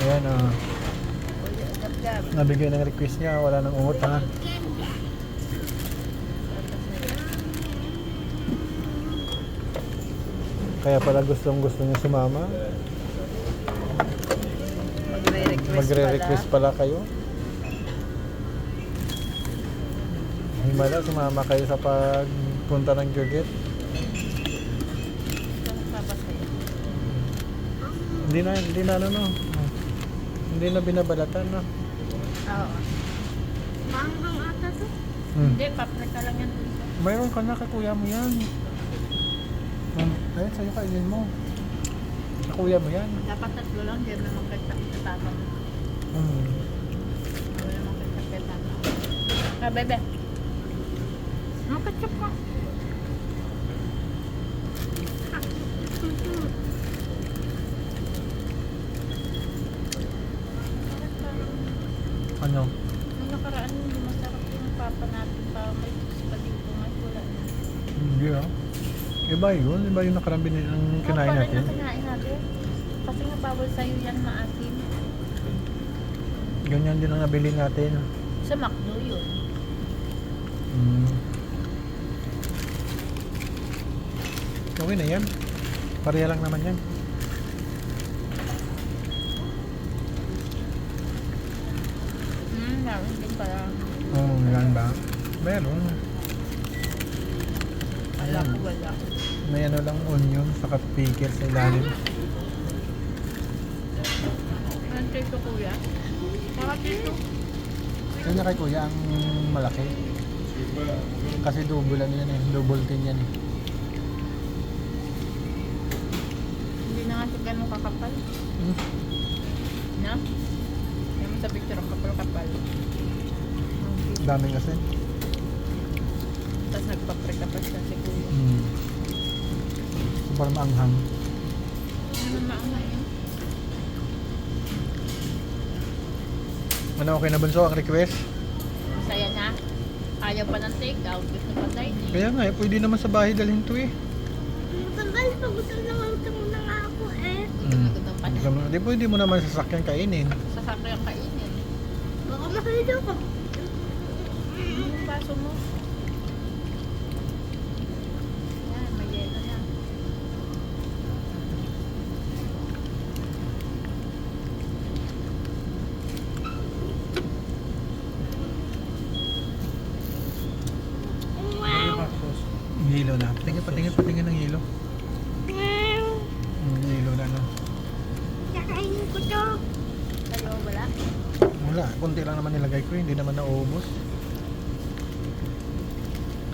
Ayan, Gab-gab. nabigay ng request niya, wala nang ungot ha. Kaya pala gustong gusto niya sumama. Magre-request pala kayo. Himala, sumama kayo sa pagpunta ng Gurgit. Hindi na hindi na binabalatan na. Oo. Manghang ata to? Hindi, paprika lang yan. Mayroon ka na kay kuya mo yan. Ayun, sa'yo kainin mo. Sa kuya mo yan. Dapat tatlo lang, hindi naman kagtap-tapang. Hindi naman kagtap-tapang. Ah, bebe. Ano ketchup ka? Ano? Nung nakaraan, hindi masarap yung papa natin pa. May pa dito, may wala na. Hindi ah. Iba yun. Iba yung nakarambin ng kinain natin. Yung kinain natin. Kasi nga bawal sa'yo yan maasim. Ganyan din ang nabili natin. Sa McDo yun. Okay na yan. Pareha lang naman yan. Meron din pala. Yan ba? Meron. Wala ko wala. May ano lang onion, saka pickle sa ilalim. Ano tito kuya? Saka tito. Kanya kay kuya ang malaki. Kasi double ano yan eh. Double tin yan eh. Hindi na nga siya ganun kakapal. Na? Yan mo sa picture ang kapal-kapal. Dami kasi. Tapos nagpaprika pa siya si kuya. Para maanghang. Ano maanay yun? Ano, okay na bunso ang request? Masaya na. Ayaw pa ng take-out. Gusto pa dining. Kaya nga eh, pwede naman sa bahay dalhin to eh. Matagal, pagutom na nga ako eh. Gutom pa siya. Di pwede mo naman sa sasakyan kainin. Sasakyan kainin. Baka makita ko. Yung baso mo. Yan, may yelo na. Wow! Hilo na. Patingin ng hilo. Wow! Hilo na no. Kakainin ko to. Dalawa wala? Wala, konti lang naman nilagay ko, hindi naman nauubos.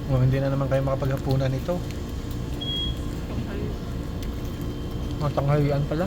Oh, hindi na naman kayo makapaghapunan nito. Ay, Oh, tanghalian pala.